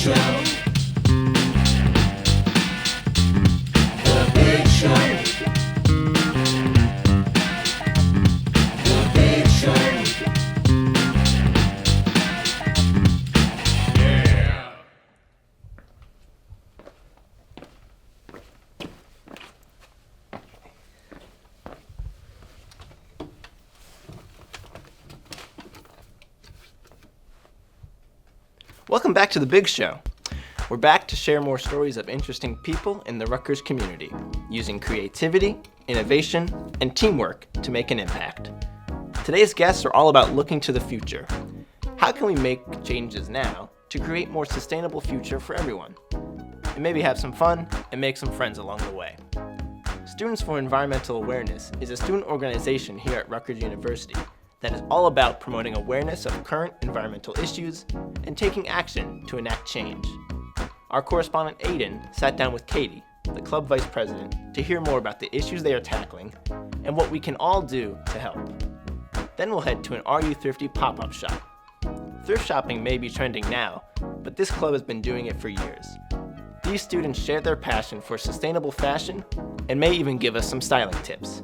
The Big Show. The Big Show. Yeah. Welcome back to The Big Show. We're back to share more stories of interesting people in the Rutgers community, using creativity, innovation, and teamwork to make an impact. Today's guests are all about looking to the future. How can we make changes now to create a more sustainable future for everyone? And maybe have some fun and make some friends along the way. Students for Environmental Awareness is a student organization here at Rutgers University that is all about promoting awareness of current environmental issues and taking action to enact change. Our correspondent Aiden sat down with Katie, the club vice president, to hear more about the issues they are tackling and what we can all do to help. Then we'll head to an Are You Thrifty pop-up shop. Thrift shopping may be trending now, but this club has been doing it for years. These students share their passion for sustainable fashion and may even give us some styling tips.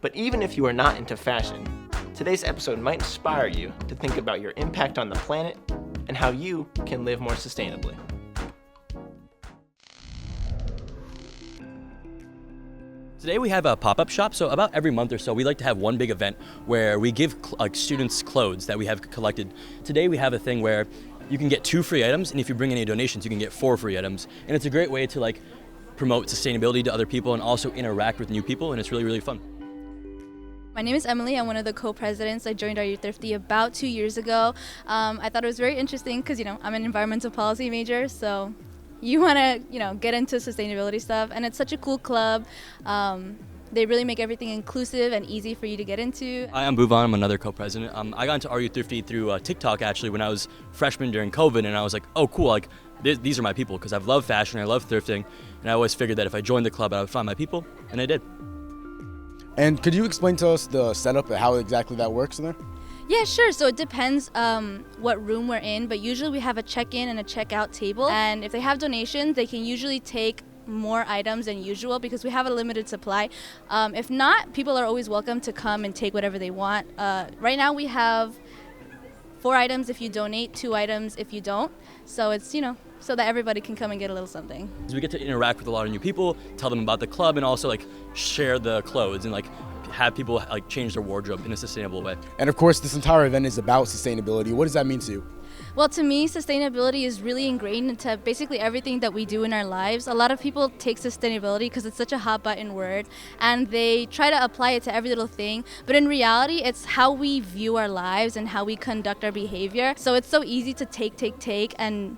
But even if you are not into fashion, today's episode might inspire you to think about your impact on the planet and how you can live more sustainably. Today we have a pop-up shop, so about every month or so we like to have one big event where we give students clothes that we have collected. Today we have a thing where you can get 2 free items, and if you bring any donations you can get 4 free items. And it's a great way to promote sustainability to other people and also interact with new people, and it's really, really fun. My name is Emily. I'm one of the co-presidents. I joined Are You Thrifty about 2 years ago. I thought it was very interesting because, I'm an environmental policy major, so you want to, get into sustainability stuff, and it's such a cool club. They really make everything inclusive and easy for you to get into. Hi, I'm Bhuvan. I'm another co-president. I got into Are You Thrifty through TikTok actually when I was freshman during COVID, and I was like, oh cool, these are my people, because I've loved fashion, I love thrifting, and I always figured that if I joined the club I would find my people, and I did. And could you explain to us the setup and how exactly that works in there? Yeah, sure. So it depends what room we're in, but usually we have a check-in and a check-out table. And if they have donations, they can usually take more items than usual because we have a limited supply. If not, people are always welcome to come and take whatever they want. Right now we have 4 items if you donate, 2 items if you don't. So it's, so that everybody can come and get a little something. We get to interact with a lot of new people, tell them about the club, and also share the clothes and have people change their wardrobe in a sustainable way. And of course, this entire event is about sustainability. What does that mean to you? Well, to me, sustainability is really ingrained into basically everything that we do in our lives. A lot of people take sustainability because it's such a hot button word and they try to apply it to every little thing. But in reality, it's how we view our lives and how we conduct our behavior. So it's so easy to take and,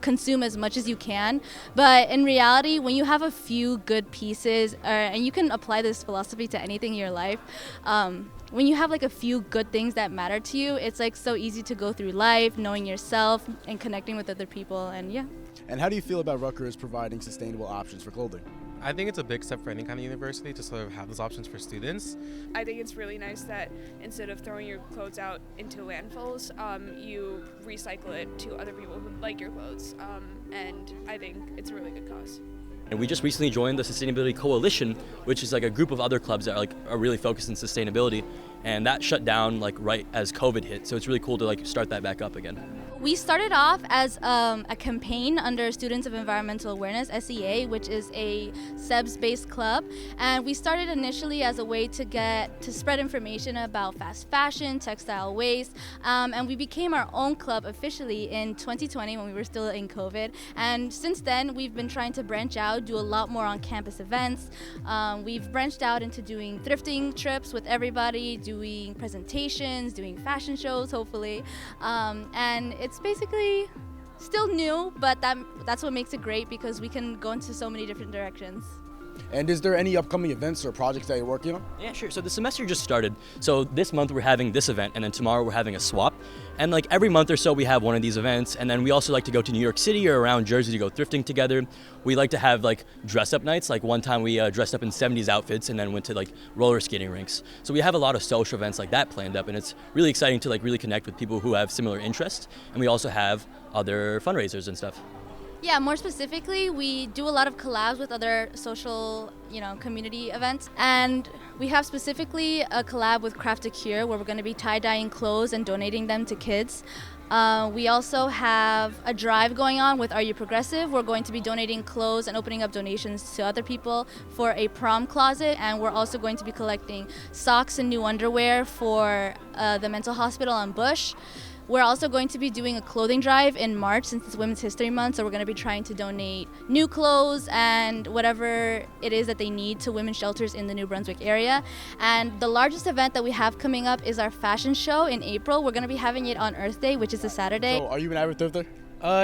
consume as much as you can. But in reality, when you have a few good pieces, and you can apply this philosophy to anything in your life, when you have a few good things that matter to you, it's so easy to go through life, knowing yourself and connecting with other people, and yeah. And how do you feel about Rutgers providing sustainable options for clothing? I think it's a big step for any kind of university to sort of have those options for students. I think it's really nice that instead of throwing your clothes out into landfills, you recycle it to other people who like your clothes, and I think it's a really good cause. And we just recently joined the Sustainability Coalition, which is a group of other clubs that are really focused on sustainability, and that shut down right as COVID hit. So it's really cool to start that back up again. We started off as a campaign under Students of Environmental Awareness, SEA, which is a SEBS-based club. And we started initially as a way to spread information about fast fashion, textile waste. And we became our own club officially in 2020 when we were still in COVID. And since then, we've been trying to branch out, do a lot more on campus events. We've branched out into doing thrifting trips with everybody, doing presentations, doing fashion shows, hopefully. And it's basically still new, but that's what makes it great because we can go into so many different directions. And is there any upcoming events or projects that you're working on? Yeah, sure. So the semester just started. So this month we're having this event, and then tomorrow we're having a swap. And like every month or so we have one of these events, and then we also like to go to New York City or around Jersey to go thrifting together. We like to have like dress up nights. Like one time we dressed up in 70s outfits and then went to like roller skating rinks. So we have a lot of social events like that planned up, and it's really exciting to like really connect with people who have similar interests. And we also have other fundraisers and stuff. Yeah, more specifically, we do a lot of collabs with other social, community events. And we have specifically a collab with Craft a Cure where we're going to be tie-dyeing clothes and donating them to kids. We also have a drive going on with Are You Progressive? We're going to be donating clothes and opening up donations to other people for a prom closet. And we're also going to be collecting socks and new underwear for the mental hospital on Bush. We're also going to be doing a clothing drive in March since it's Women's History Month, so we're going to be trying to donate new clothes and whatever it is that they need to women's shelters in the New Brunswick area. And the largest event that we have coming up is our fashion show in April. We're going to be having it on Earth Day, which is a Saturday. So are you an avid thrifter?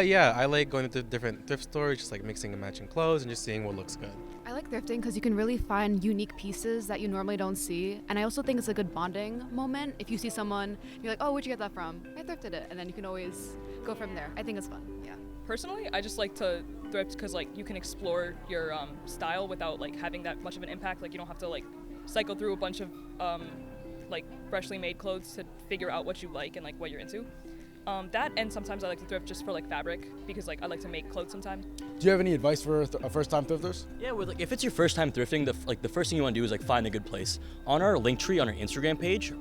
Yeah, I like going to different thrift stores, just like mixing and matching clothes and just seeing what looks good. I like thrifting because you can really find unique pieces that you normally don't see. And I also think it's a good bonding moment. If you see someone, you're like, oh, where'd you get that from? I thrifted it. And then you can always go from there. I think it's fun. Yeah. Personally, I just like to thrift because like you can explore your style without like having that much of an impact. Like you don't have to like cycle through a bunch of like freshly made clothes to figure out what you like and like what you're into. That and sometimes I like to thrift just for like fabric because like I like to make clothes sometimes. Do you have any advice for first-time thrifters? Yeah, like if it's your first time thrifting, the first thing you want to do is like find a good place. On our link tree on our Instagram page,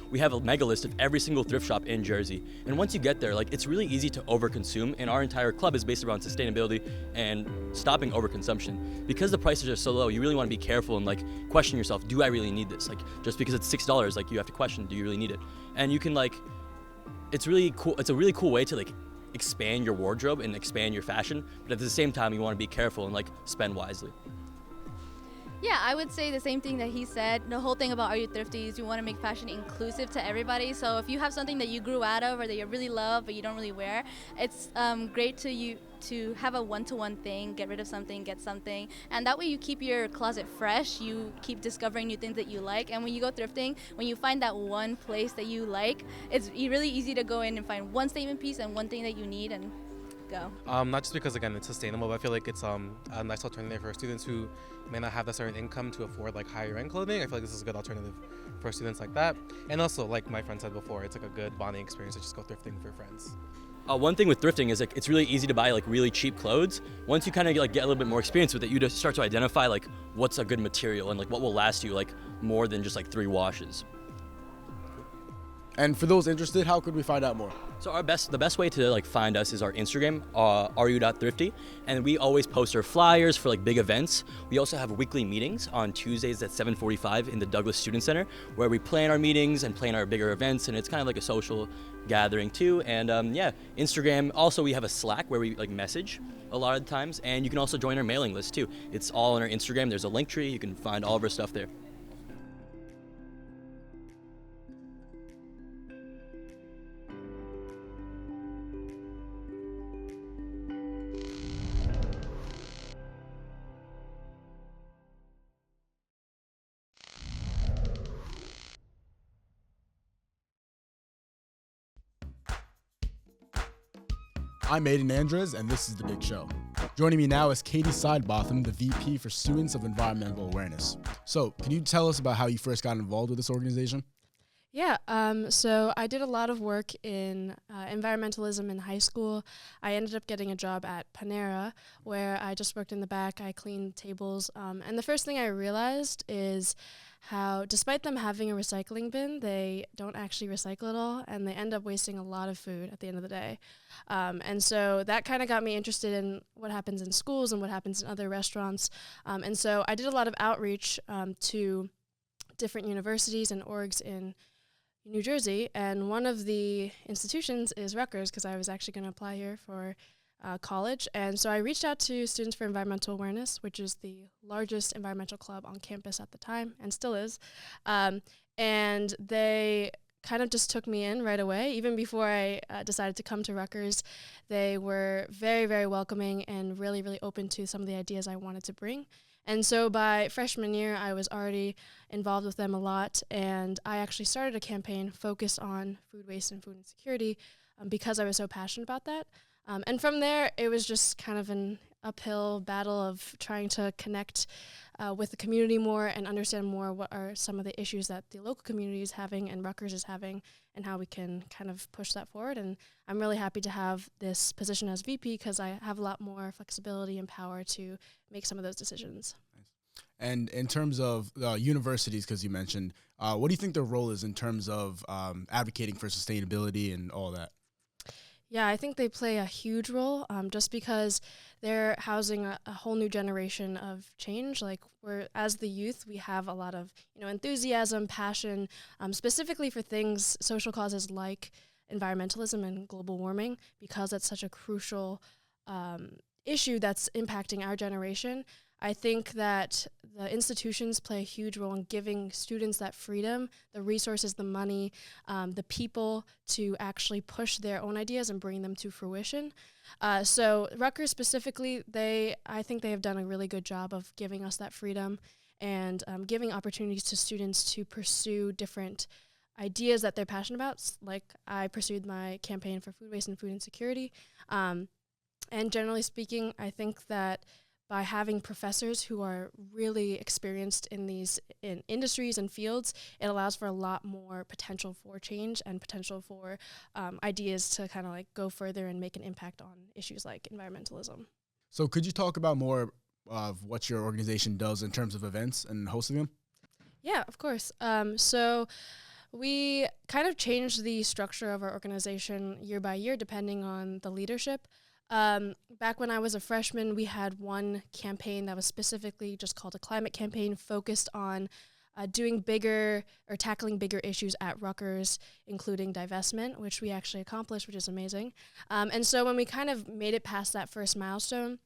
we have a mega list of every single thrift shop in Jersey. And once you get there, like it's really easy to overconsume. And our entire club is based around sustainability and stopping overconsumption. Because the prices are so low, you really want to be careful and like question yourself: do I really need this? Like just because it's $6, like you have to question: do you really need it? And you can like. It's really cool. It's a really cool way to like expand your wardrobe and expand your fashion, but at the same time, you want to be careful and like spend wisely. Yeah, I would say the same thing that he said. The whole thing about Are You Thrifty is you want to make fashion inclusive to everybody. So if you have something that you grew out of or that you really love but you don't really wear, it's great to have a one-to-one thing, get rid of something, get something. And that way you keep your closet fresh, you keep discovering new things that you like. And when you go thrifting, when you find that one place that you like, it's really easy to go in and find one statement piece and one thing that you need and go. Not just because again it's sustainable, but I feel like it's a nice alternative for students who may not have that certain income to afford like higher end clothing. I feel like this is a good alternative for students like that. And also, like my friend said before, it's like a good bonding experience to just go thrifting with your friends. One thing with thrifting is like it's really easy to buy like really cheap clothes. Once you kind of like get a little bit more experience with it, you just start to identify like what's a good material and like what will last you like more than just like 3 washes. And for those interested, how could we find out more? So the best way to like find us is our Instagram, ru.thrifty, and we always post our flyers for like big events. We also have weekly meetings on Tuesdays at 7:45 in the Douglas Student Center, where we plan our meetings and plan our bigger events, and it's kind of like a social gathering too. And Instagram. Also, we have a Slack where we like message a lot of the times, and you can also join our mailing list too. It's all on our Instagram. There's a link tree. You can find all of our stuff there. I'm Aiden Andres, and this is The Big Show. Joining me now is Katie Sidebotham, the VP for Students of Environmental Awareness. So, can you tell us about how you first got involved with this organization? Yeah, so I did a lot of work in environmentalism in high school. I ended up getting a job at Panera, where I just worked in the back. I cleaned tables, and the first thing I realized is how, despite them having a recycling bin, they don't actually recycle it all, and they end up wasting a lot of food at the end of the day. And so that kind of got me interested in what happens in schools and what happens in other restaurants. And so I did a lot of outreach to different universities and orgs in New Jersey, and one of the institutions is Rutgers, because I was actually going to apply here for college. And so I reached out to Students for Environmental Awareness, which is the largest environmental club on campus at the time, and still is. And they kind of just took me in right away. Even before I decided to come to Rutgers, they were very, very welcoming and really, really open to some of the ideas I wanted to bring. And so by freshman year, I was already involved with them a lot, and I actually started a campaign focused on food waste and food insecurity because I was so passionate about that. And from there, it was just kind of an uphill battle of trying to connect with the community more and understand more what are some of the issues that the local community is having and Rutgers is having and how we can kind of push that forward. And I'm really happy to have this position as VP because I have a lot more flexibility and power to make some of those decisions. And in terms of universities, because you mentioned, what do you think their role is in terms of advocating for sustainability and all that? Yeah, I think they play a huge role just because they're housing a whole new generation of change. Like as the youth, we have a lot of enthusiasm, passion, specifically for things, social causes like environmentalism and global warming, because that's such a crucial issue that's impacting our generation. I think that the institutions play a huge role in giving students that freedom, the resources, the money, the people to actually push their own ideas and bring them to fruition. So Rutgers specifically, I think they have done a really good job of giving us that freedom and giving opportunities to students to pursue different ideas that they're passionate about. Like I pursued my campaign for food waste and food insecurity. And generally speaking, I think that by having professors who are really experienced in these industries and fields, it allows for a lot more potential for change and potential for ideas to kind of like go further and make an impact on issues like environmentalism. So could you talk about more of what your organization does in terms of events and hosting them? Yeah, of course. So we kind of changed the structure of our organization year by year depending on the leadership. Back when I was a freshman, we had one campaign that was specifically just called a climate campaign focused on doing bigger or tackling bigger issues at Rutgers, including divestment, which we actually accomplished, which is amazing. And so when we kind of made it past that first milestone,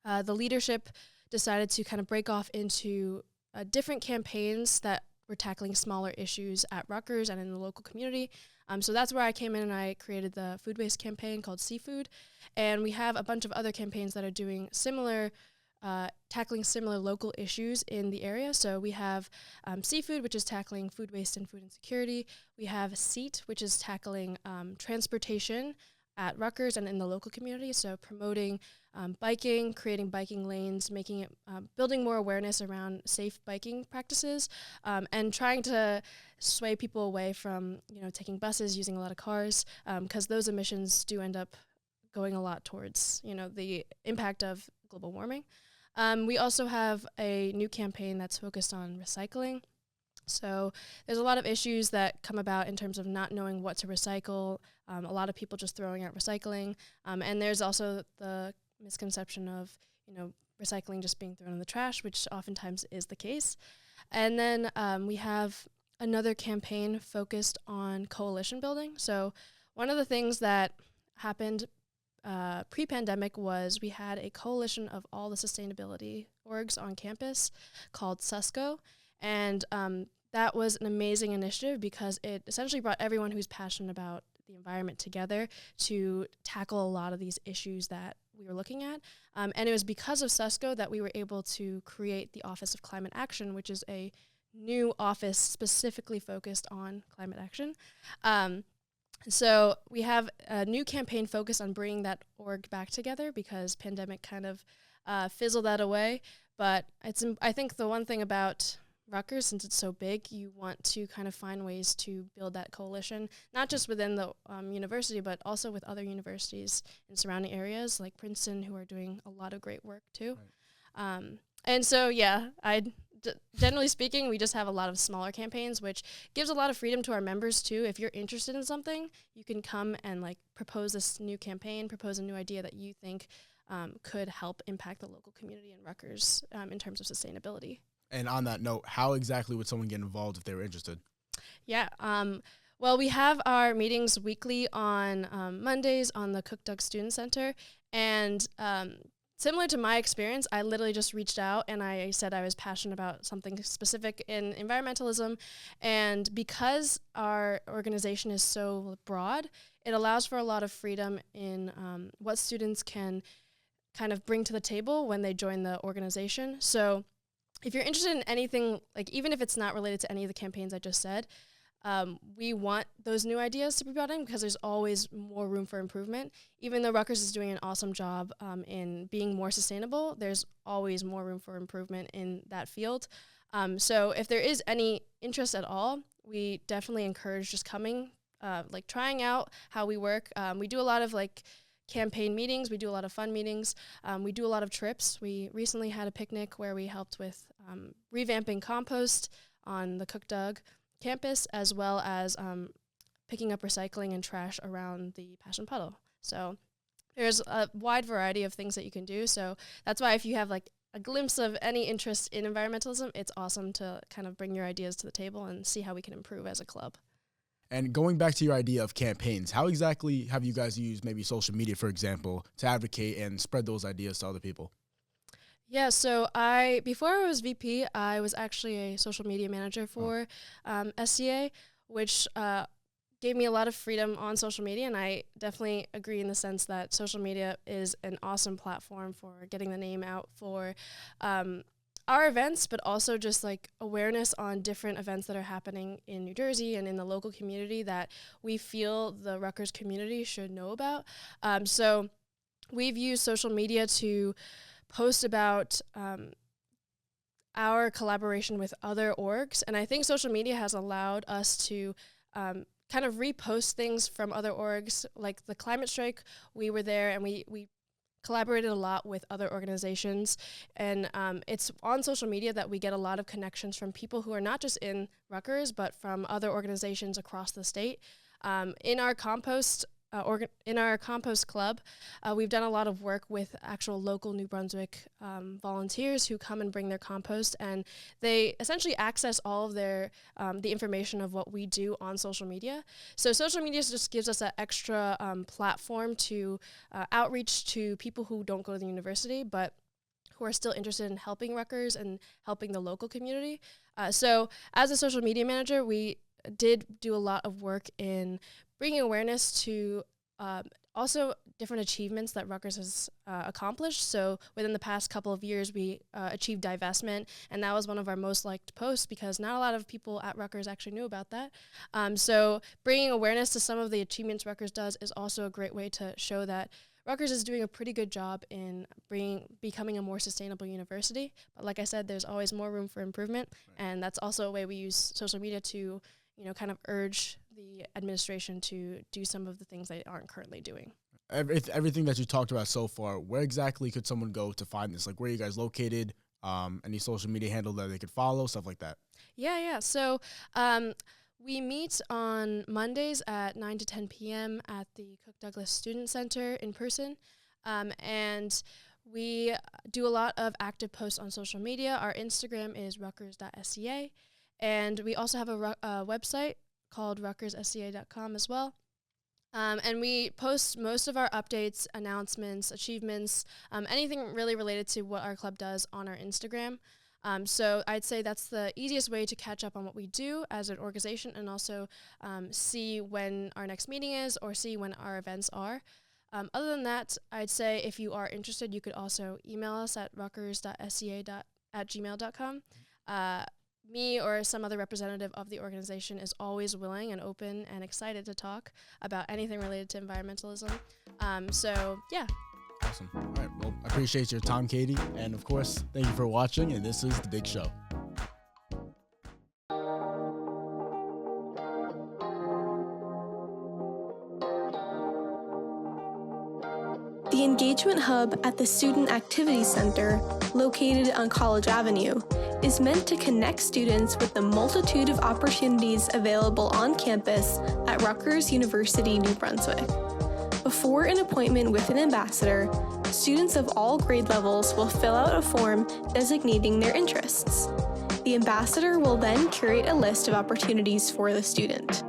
the leadership decided to kind of break off into different campaigns that were tackling smaller issues at Rutgers and in the local community. So that's where I came in and I created the food waste campaign called Seafood. And we have a bunch of other campaigns that are doing similar, tackling similar local issues in the area. So we have Seafood, which is tackling food waste and food insecurity. We have SEAT, which is tackling transportation at Rutgers and in the local community. So promoting biking, creating biking lanes, making it, building more awareness around safe biking practices, and trying to sway people away from, taking buses, using a lot of cars, because those emissions do end up going a lot towards, the impact of global warming. We also have a new campaign that's focused on recycling. So there's a lot of issues that come about in terms of not knowing what to recycle, a lot of people just throwing out recycling, and there's also the misconception of, recycling just being thrown in the trash, which oftentimes is the case. And then we have another campaign focused on coalition building. So one of the things that happened pre-pandemic was we had a coalition of all the sustainability orgs on campus called SUSCO, and that was an amazing initiative because it essentially brought everyone who's passionate about the environment together to tackle a lot of these issues that we were looking at. And it was because of SUSCO that we were able to create the Office of Climate Action, which is a new office specifically focused on climate action. So we have a new campaign focused on bringing that org back together because pandemic kind of fizzled that away. But I think the one thing about Rutgers, since it's so big, you want to kind of find ways to build that coalition, not just within the university, but also with other universities in surrounding areas like Princeton, who are doing a lot of great work too. Right. And so, generally speaking, we just have a lot of smaller campaigns, which gives a lot of freedom to our members too. If you're interested in something, you can come and propose this new campaign, propose a new idea that you think could help impact the local community in Rutgers in terms of sustainability. And on that note, how exactly would someone get involved if they were interested? Yeah. Well, we have our meetings weekly on Mondays on the Cook Duck Student Center. And similar to my experience, I literally just reached out and I said I was passionate about something specific in environmentalism. And because our organization is so broad, it allows for a lot of freedom in what students can kind of bring to the table when they join the organization. So if you're interested in anything, like even if it's not related to any of the campaigns I just said, we want those new ideas to be brought in because there's always more room for improvement. Even though Rutgers is doing an awesome job in being more sustainable, there's always more room for improvement in that field. So if there is any interest at all, we definitely encourage just coming, like trying out how we work. We do a lot of like campaign meetings. We do a lot of fun meetings. We do a lot of trips. We recently had a picnic where we helped with revamping compost on the Cook Doug campus, as well as picking up recycling and trash around the Passion Puddle. So there's a wide variety of things that you can do. So that's why if you have like a glimpse of any interest in environmentalism, it's awesome to kind of bring your ideas to the table and see how we can improve as a club. And going back to your idea of campaigns, how exactly have you guys used maybe social media, for example, to advocate and spread those ideas to other people? Yeah, so before I was VP, I was actually a social media manager for SCA, which gave me a lot of freedom on social media, and I definitely agree in the sense that social media is an awesome platform for getting the name out for our events, but also just like awareness on different events that are happening in New Jersey and in the local community that we feel the Rutgers community should know about. So we've used social media to post about our collaboration with other orgs, and I think social media has allowed us to kind of repost things from other orgs. Like the climate strike, we were there and we collaborated a lot with other organizations, and it's on social media that we get a lot of connections from people who are not just in Rutgers but from other organizations across the state. In our compost club, we've done a lot of work with actual local New Brunswick volunteers who come and bring their compost, and they essentially access all of their the information of what we do on social media. So social media just gives us an extra platform to outreach to people who don't go to the university but who are still interested in helping Rutgers and helping the local community. So as a social media manager, we did do a lot of work in bringing awareness to also different achievements that Rutgers has accomplished. So within the past couple of years, we achieved divestment, and that was one of our most liked posts because not a lot of people at Rutgers actually knew about that. So bringing awareness to some of the achievements Rutgers does is also a great way to show that Rutgers is doing a pretty good job in becoming a more sustainable university. But like I said, there's always more room for improvement, and that's also a way we use social media to kind of urge the administration to do some of the things they aren't currently doing. Everything that you talked about so far, where exactly could someone go to find this? Like, where are you guys located? Any social media handle that they could follow, stuff like that? Yeah. So we meet on Mondays at 9 to 10 p.m. at the Cook Douglas Student Center in person. And we do a lot of active posts on social media. Our Instagram is ruckers.sca. And we also have a website called ruckerssca.com as well. And we post most of our updates, announcements, achievements, anything really related to what our club does on our Instagram. So I'd say that's the easiest way to catch up on what we do as an organization and also see when our next meeting is or see when our events are. Other than that, I'd say if you are interested, you could also email us at ruckers.sca@gmail.com. Me or some other representative of the organization is always willing and open and excited to talk about anything related to environmentalism. So, yeah. Awesome. All right. Well, I appreciate your time, Katie. And, of course, thank you for watching. And this is The Big Show. The Engagement Hub at the Student Activity Center, located on College Avenue, is meant to connect students with the multitude of opportunities available on campus at Rutgers University, New Brunswick. Before an appointment with an ambassador, students of all grade levels will fill out a form designating their interests. The ambassador will then curate a list of opportunities for the student.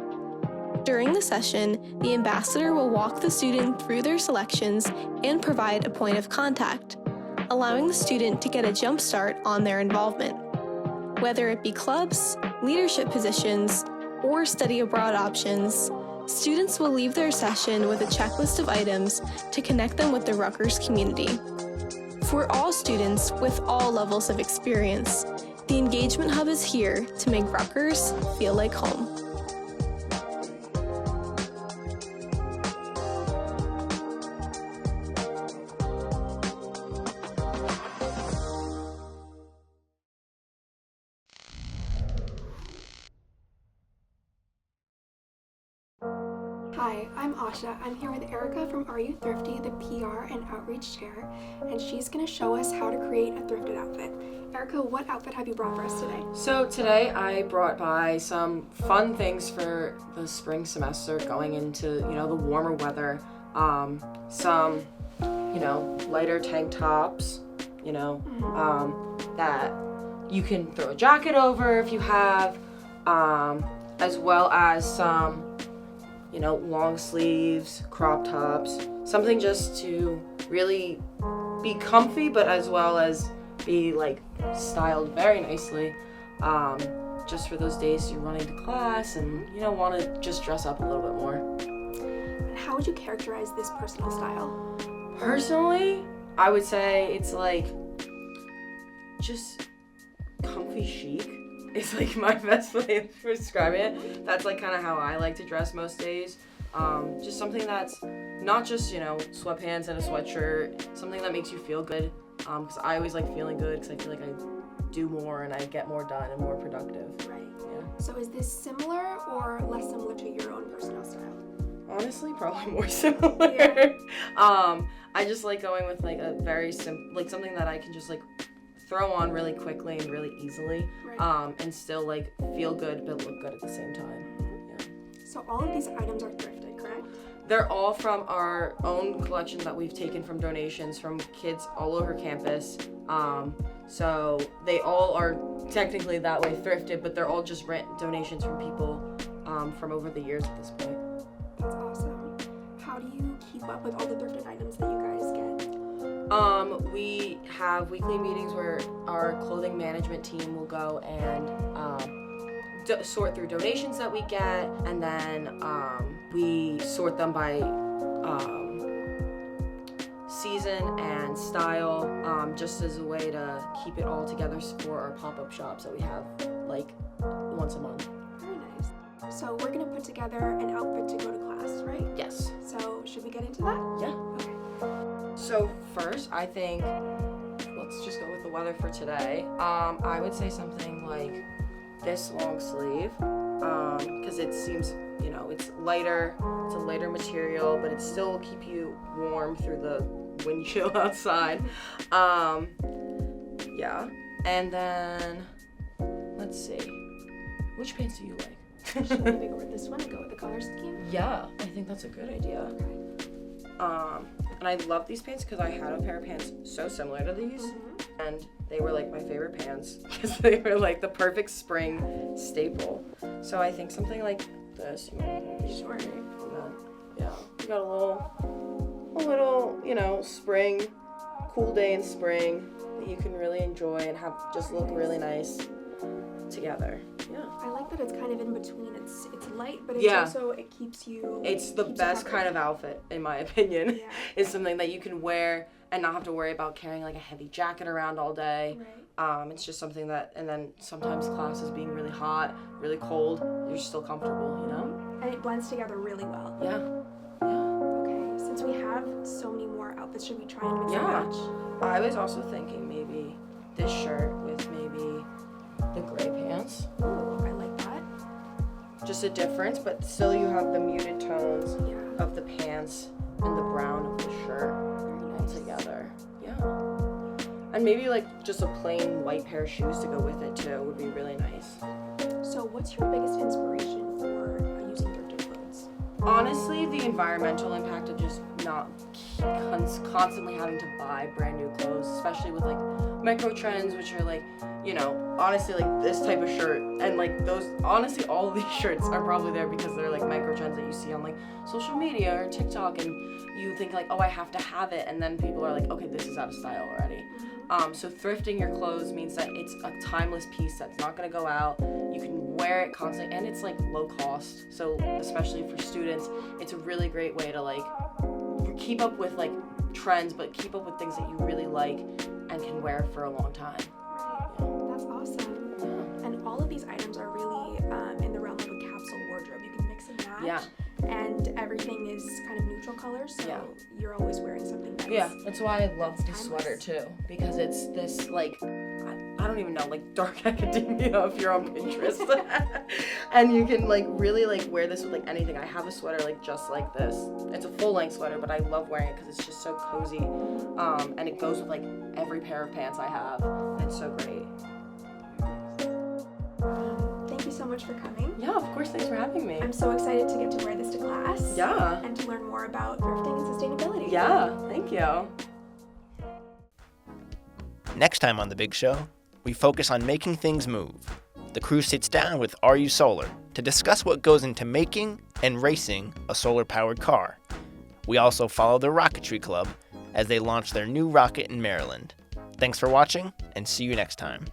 During the session, the ambassador will walk the student through their selections and provide a point of contact, allowing the student to get a jump start on their involvement. Whether it be clubs, leadership positions, or study abroad options, students will leave their session with a checklist of items to connect them with the Rutgers community. for all students with all levels of experience. The Engagement Hub is here to make Rutgers feel like home. Hi, I'm Asha. I'm here with Erica from Are You Thrifty, the PR and Outreach Chair, and she's going to show us how to create a thrifted outfit. Erica, what outfit have you brought for us today? So today I brought by some fun things for the spring semester going into, the warmer weather. Some, lighter tank tops, that you can throw a jacket over if you have, as well as some long sleeves, crop tops, something just to really be comfy, but as well as be styled very nicely, just for those days you're running to class and want to just dress up a little bit more. And how would you characterize this personal style? Personally, I would say it's just comfy chic. It's my best way of describing it. That's kind of how I like to dress most days. Just something that's not just, sweatpants and a sweatshirt, something that makes you feel good. Because I always like feeling good because I feel like I do more and I get more done and more productive. Right. Yeah. So is this similar or less similar to your own personal style? Honestly, probably more similar. Yeah. I just like going with a very simple, something that I can just throw on really quickly and really easily, Right. and still feel good but look good at the same time. Yeah. So all of these items are thrifted, correct? They're all from our own collection that we've taken from donations from kids all over campus. So they all are technically that way thrifted, but they're all just donations from people from over the years at this point. That's awesome. How do you keep up with all the thrifted items that you guys get? We have weekly meetings where our clothing management team will go and sort through donations that we get, and then we sort them by season and style, just as a way to keep it all together for our pop-up shops that we have once a month. Very nice. So we're gonna put together an outfit to go to class, right? Yes. So should we get into that? Yeah. Okay. So first, I think, let's just go with the weather for today. I would say something like this long sleeve, because it seems, it's lighter, it's a lighter material, but it still will keep you warm through the wind chill outside. Yeah, and then, let's see, which pants do you like? Should we go with this one and go with the color scheme? Yeah, I think that's a good idea. And I love these pants because I had a pair of pants so similar to these, and they were my favorite pants because they were the perfect spring staple. So I think something like this. Sure. Yeah, we got a little, spring, cool day in spring that you can really enjoy and have just look really nice together. Yeah. I like that it's kind of in between. It's light, but it's Yeah. also, it keeps you. It's the keeps you best covered. kind of outfit, in my opinion. Yeah. It's something that you can wear and not have to worry about carrying a heavy jacket around all day. Right. It's just something that, and then sometimes classes being really hot, really cold, you're still comfortable, And it blends together really well. Yeah. Okay, since we have so many more outfits, should we try and mix and Yeah. match? I was also thinking maybe this shirt with maybe the gray pants. Ooh, I like that. Just a difference, but still you have the muted tones Yeah. of the pants and the brown of the shirt all together. Yeah. And maybe just a plain white pair of shoes to go with it too would be really nice. So what's your biggest inspiration for using thrifted clothes? Honestly, the environmental impact of just not constantly having to buy brand new clothes, especially with micro trends, which are honestly this type of shirt, and those, honestly all of these shirts are probably there because they're micro trends that you see on social media or TikTok, and you think oh, I have to have it, and then people are okay, this is out of style already. So thrifting your clothes means that it's a timeless piece that's not gonna go out. You can wear it constantly, and it's low cost. So especially for students, it's a really great way to keep up with trends, but keep up with things that you really like and can wear for a long time. That's awesome. And all of these items are really in the realm of a capsule wardrobe. You can mix and match. Yeah. And everything is kind of neutral colors, so you're always wearing something that's That's why I love this sweater too, because it's this like, I don't even know, like dark academia if you're on Pinterest. And you can like really like wear this with like anything. I have a sweater like just like this. It's a full length sweater, but I love wearing it because it's just so cozy. And it goes with like every pair of pants I have. And it's so great. Thank you so much for coming. Yeah, of course, thanks for having me. I'm so excited to get to wear this to class. Yeah. And to learn more about thrifting and sustainability. Yeah, thank you. Next time on The Big Show, we focus on making things move. The crew sits down with RU Solar to discuss what goes into making and racing a solar-powered car. We also follow the Rocketry Club as they launch their new rocket in Maryland. Thanks for watching, and see you next time.